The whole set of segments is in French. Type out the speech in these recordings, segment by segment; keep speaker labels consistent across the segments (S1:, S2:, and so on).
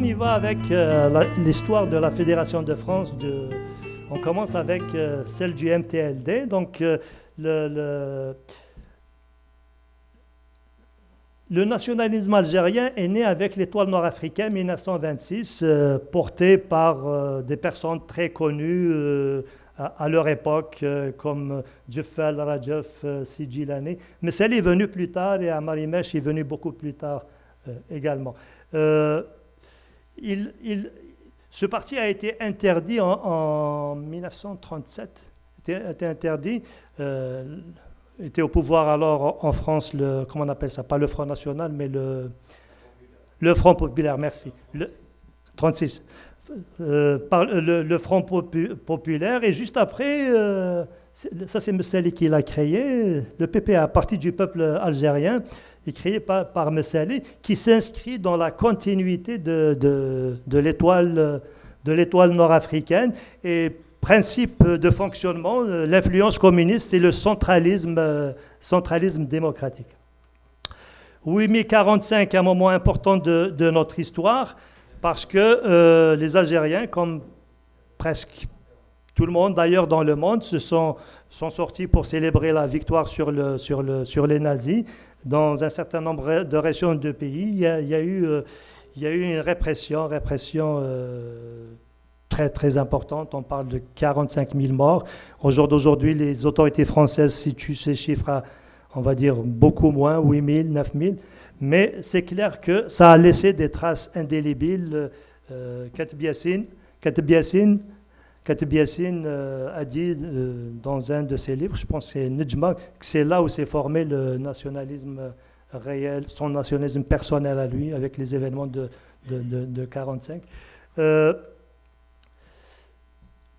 S1: on y va avec l'histoire de la Fédération de France. On commence avec celle du MTLD. Donc, le nationalisme algérien est né avec l'étoile nord-africaine 1926, porté par des personnes très connues à leur époque, comme Djeffel, Rajaf, Sidjilani. Mais celle est venue plus tard et Amarimesh est venu beaucoup plus tard également. Ce parti a été interdit en 1937, était interdit. Était au pouvoir alors en France, comment on appelle ça, pas le Front National, mais le Front Populaire, merci. 36. Le Front Populaire, et juste après, ça c'est Messali qui l'a créé, le PPA, Parti du peuple algérien, est créé par Messali, qui s'inscrit dans la continuité de l'étoile nord-africaine. Et principe de fonctionnement, l'influence communiste, c'est le centralisme démocratique. Oui, mais 45, un moment important de notre histoire, parce que les Algériens, comme presque tout le monde d'ailleurs dans le monde, sont sortis pour célébrer la victoire sur les nazis. Dans un certain nombre de régions du pays, il y a eu une répression très, très importante. On parle de 45 000 morts. Aujourd'hui, les autorités françaises situent ces chiffres à, on va dire, beaucoup moins, 8 000, 9 000. Mais c'est clair que ça a laissé des traces indélébiles. Katib Yassine a dit dans un de ses livres, je pense que c'est Nejma, que c'est là où s'est formé le nationalisme réel, son nationalisme personnel à lui, avec les événements de 1945.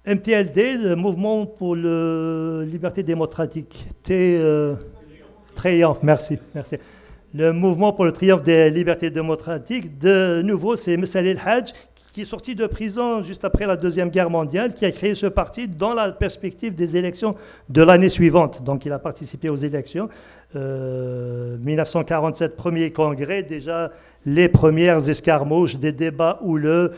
S1: MTLD, le mouvement pour la liberté démocratique, triomphe, merci. Le mouvement pour le triomphe des libertés démocratiques, de nouveau, c'est Messali El Hadj, qui est sorti de prison juste après la Deuxième Guerre mondiale, qui a créé ce parti dans la perspective des élections de l'année suivante. Donc il a participé aux élections. 1947, premier congrès, déjà les premières escarmouches, des débats houleux,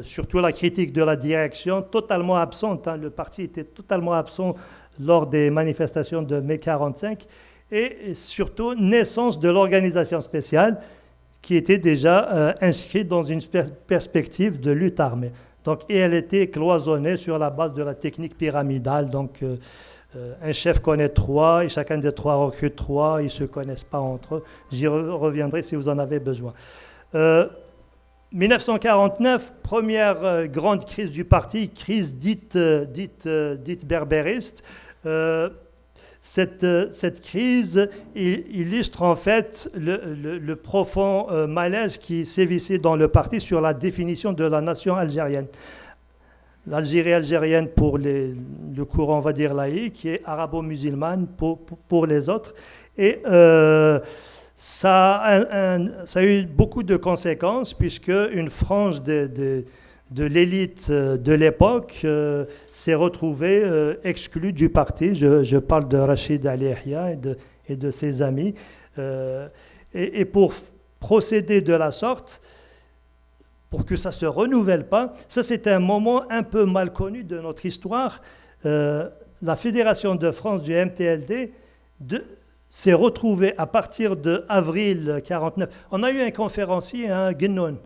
S1: surtout la critique de la direction, totalement absente. Le parti était totalement absent lors des manifestations de mai 1945. Et surtout, naissance de l'organisation spéciale, qui était déjà inscrite dans une perspective de lutte armée. Donc, et elle était cloisonnée sur la base de la technique pyramidale. Donc, un chef connaît trois, et chacun des trois recrute trois, ils ne se connaissent pas entre eux. J'y reviendrai si vous en avez besoin. 1949, première grande crise du parti, crise dite berbériste. Cette crise illustre en fait le profond malaise qui sévissait dans le parti sur la définition de la nation algérienne. L'Algérie algérienne pour le courant, on va dire, laïque, qui est arabo-musulmane pour les autres. Et ça a eu beaucoup de conséquences, puisque une frange de l'élite de l'époque s'est retrouvée exclue du parti. Je parle de Rachid Ali Yahya et de ses amis. Et pour procéder de la sorte, pour que ça ne se renouvelle pas, ça c'est un moment un peu mal connu de notre histoire. La Fédération de France du MTLD s'est retrouvée à partir d'avril 1949. On a eu un conférencier, Guinnoun,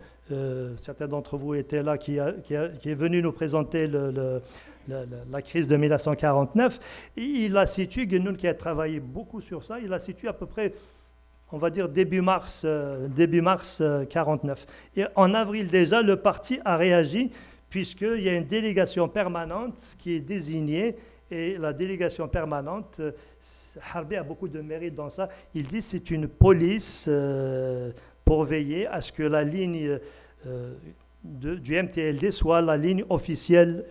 S1: certains d'entre vous étaient là, qui est venu nous présenter la crise de 1949. Et il a situé, Guinnoun qui a travaillé beaucoup sur ça, il a situé à peu près, on va dire début mars 1949. Et en avril déjà, le parti a réagi, puisqu'il y a une délégation permanente qui est désignée. Et la délégation permanente, Harbi a beaucoup de mérite dans ça, il dit que c'est une police pour veiller à ce que la ligne du MTLD soit la ligne officielle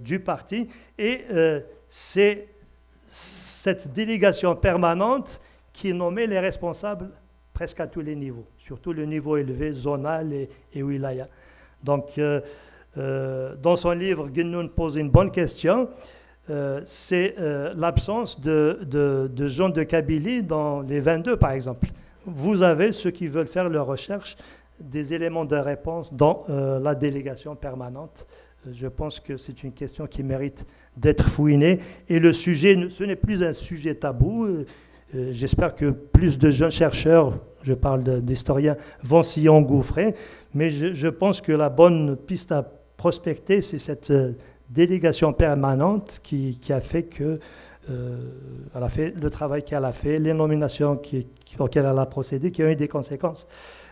S1: du parti. Et c'est cette délégation permanente qui nommait les responsables presque à tous les niveaux, surtout le niveau élevé, zonal et wilaya. Donc, dans son livre, Guinnoun pose une bonne question. C'est l'absence de gens de Kabylie dans les 22, par exemple. Vous avez ceux qui veulent faire leurs recherches, des éléments de réponse dans la délégation permanente. Je pense que c'est une question qui mérite d'être fouinée. Et le sujet, ce n'est plus un sujet tabou. J'espère que plus de jeunes chercheurs, je parle d'historiens, vont s'y engouffrer. Mais je pense que la bonne piste à prospecter, c'est cette délégation permanente qui a fait que elle a fait le travail qu'elle a fait, les nominations auxquelles elle a procédé, qui ont eu des conséquences.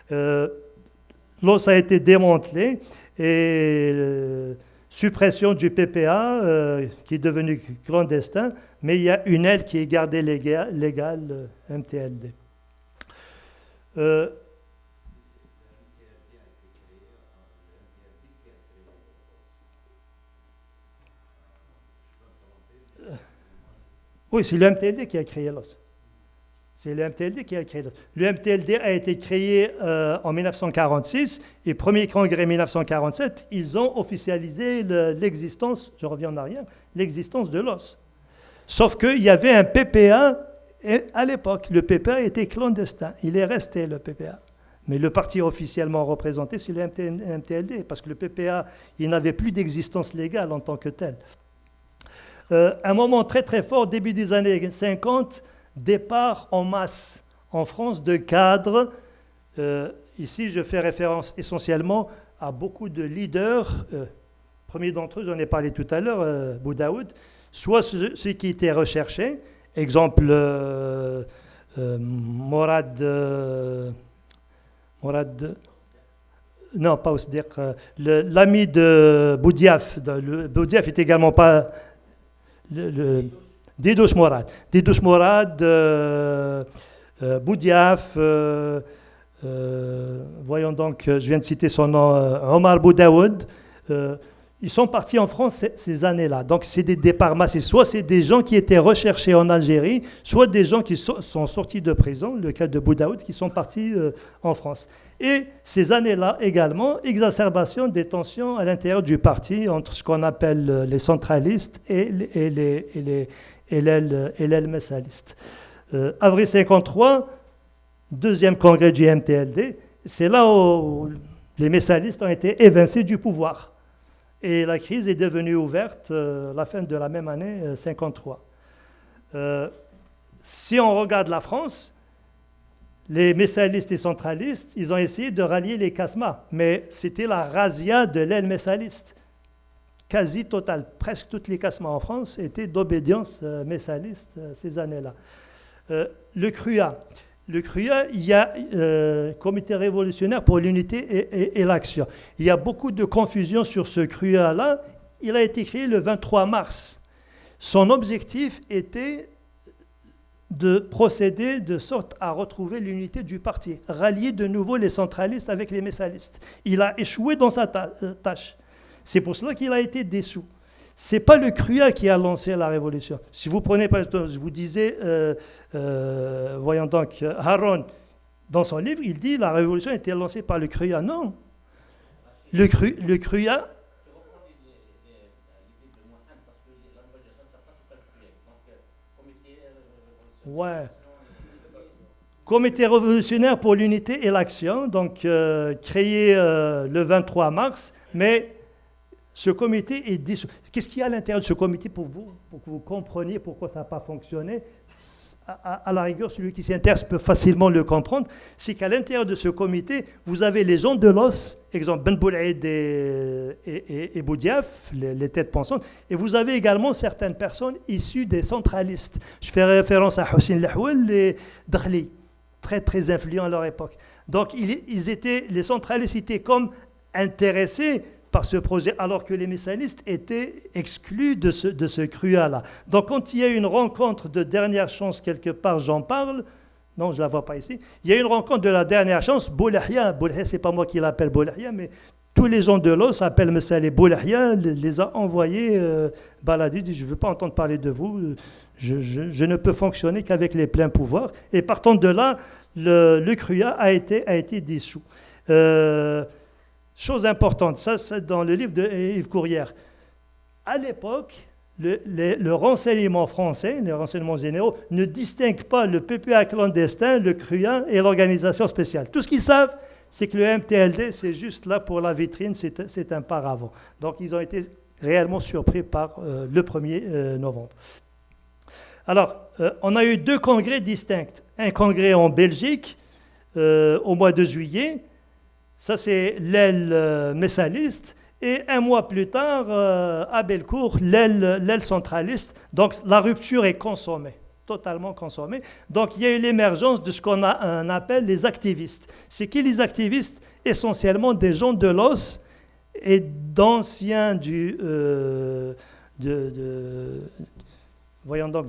S1: L'OS a été démantelé et suppression du PPA qui est devenu clandestin, mais il y a une aile qui est gardée légale, MTLD. Oui, c'est le MTLD qui a créé l'OS. C'est le MTLD qui a créé l'OS. Le MTLD a été créé en 1946 et premier congrès 1947, ils ont officialisé l'existence, je reviens en arrière, l'existence de l'OS. Sauf qu'il y avait un PPA à l'époque. Le PPA était clandestin. Il est resté le PPA. Mais le parti officiellement représenté, c'est le MTLD, parce que le PPA, il n'avait plus d'existence légale en tant que tel. Un moment très très fort, début des années 50, départ en masse en France de cadres. Ici, je fais référence essentiellement à beaucoup de leaders. Premier d'entre eux, j'en ai parlé tout à l'heure, Boudaoud, soit ceux qui étaient recherchés. Exemple, Morad, non, pas Osdir, l'ami de Boudiaf. Boudiaf est également pas... Didouche Morad. Didouche Morad, Boudiaf, voyons donc, je viens de citer son nom, Omar Boudaoud. Ils sont partis en France ces années-là. Donc, c'est des départs massifs. Soit c'est des gens qui étaient recherchés en Algérie, soit des gens qui sont sortis de prison, le cas de Boudaoud, qui sont partis en France. Et ces années-là également, exacerbation des tensions à l'intérieur du parti entre ce qu'on appelle les centralistes et l'aile messaliste. Avril 53, deuxième congrès du MTLD, c'est là où les messalistes ont été évincés du pouvoir. Et la crise est devenue ouverte la fin de la même année, 53. Si on regarde la France, les messalistes et centralistes, ils ont essayé de rallier les Kasma, mais c'était la razzia de l'aile messaliste. Quasi totale. Presque toutes les Kasma en France étaient d'obédience messaliste ces années-là. Le CRUA. Le CRUA, il y a Comité révolutionnaire pour l'unité et l'action. Il y a beaucoup de confusion sur ce CRUA-là. Il a été créé le 23 mars. Son objectif était de procéder de sorte à retrouver l'unité du parti, rallier de nouveau les centralistes avec les messalistes. Il a échoué dans sa tâche. C'est pour cela qu'il a été dissous. Ce n'est pas le CRUA qui a lancé la révolution. Si vous prenez, par exemple, je vous disais, voyons donc, Haron, dans son livre, il dit la révolution a été lancée par le CRUA. Non. Le CRUA... Ouais. Comité révolutionnaire pour l'unité et l'action, donc créé le 23 mars, mais ce comité est dissous. Qu'est-ce qu'il y a à l'intérieur de ce comité pour que vous compreniez pourquoi ça n'a pas fonctionné? À la rigueur, celui qui s'intéresse peut facilement le comprendre. C'est qu'à l'intérieur de ce comité, vous avez les gens de l'os, exemple Ben Boulaïd et Boudiaf, les têtes pensantes, et vous avez également certaines personnes issues des centralistes. Je fais référence à Hussein Lahouel et Dakhli, très très influents à leur époque. Donc les centralistes étaient comme intéressés par ce projet, alors que les messalistes étaient exclus de ce CRUA-là. Donc, quand il y a une rencontre de dernière chance quelque part, j'en parle, non, je ne la vois pas ici, il y a une rencontre de la dernière chance, Boulahia, ce n'est pas moi qui l'appelle Boulahia, mais tous les gens de l'os appellent Messali Boulahia, les a envoyés balader, dit, je ne veux pas entendre parler de vous, je ne peux fonctionner qu'avec les pleins pouvoirs. Et partant de là, le CRUA a été dissous. Chose importante, ça c'est dans le livre de Yves Courrière. À l'époque, le renseignement français, les renseignements généraux, ne distinguent pas le PPA clandestin, le CRUA et l'organisation spéciale. Tout ce qu'ils savent, c'est que le MTLD, c'est juste là pour la vitrine, c'est un paravent. Donc, ils ont été réellement surpris par le 1er novembre. Alors, on a eu 2 congrès distincts. Un congrès en Belgique, au mois de juillet, ça c'est l'aile messaliste, et un mois plus tard, à Bellecour, l'aile centraliste. Donc, la rupture est consommée. Totalement consommé. Donc, il y a eu l'émergence de ce qu'on appelle les activistes. C'est qui les activistes? Essentiellement des gens de l'os et d'anciens voyons donc,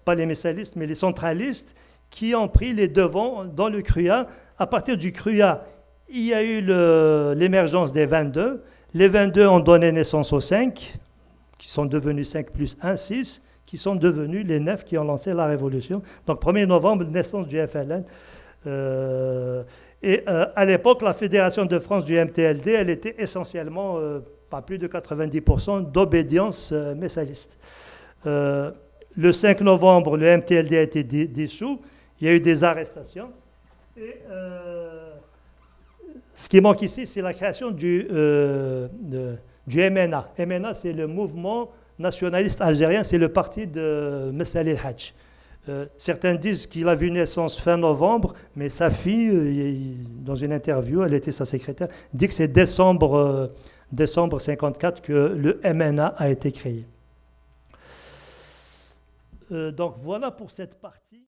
S1: pas les messalistes, mais les centralistes, qui ont pris les devants dans le CRUA. À partir du CRUA, il y a eu l'émergence des 22. Les 22 ont donné naissance aux 5, qui sont devenus 5 plus 1, 6, qui sont devenus les 9 qui ont lancé la révolution. Donc, 1er novembre, naissance du FLN. À l'époque, la Fédération de France du MTLD, elle était essentiellement, pas plus de 90%, d'obédience messaliste. Le 5 novembre, le MTLD a été dissous. Il y a eu des arrestations. Et ce qui manque ici, c'est la création du MNA. MNA, c'est le mouvement nationaliste algérien, c'est le parti de Messali El-Hadj. Certains disent qu'il a vu naissance fin novembre, mais sa fille, dans une interview, elle était sa secrétaire, dit que c'est décembre 54 que le MNA a été créé. Donc voilà pour cette partie.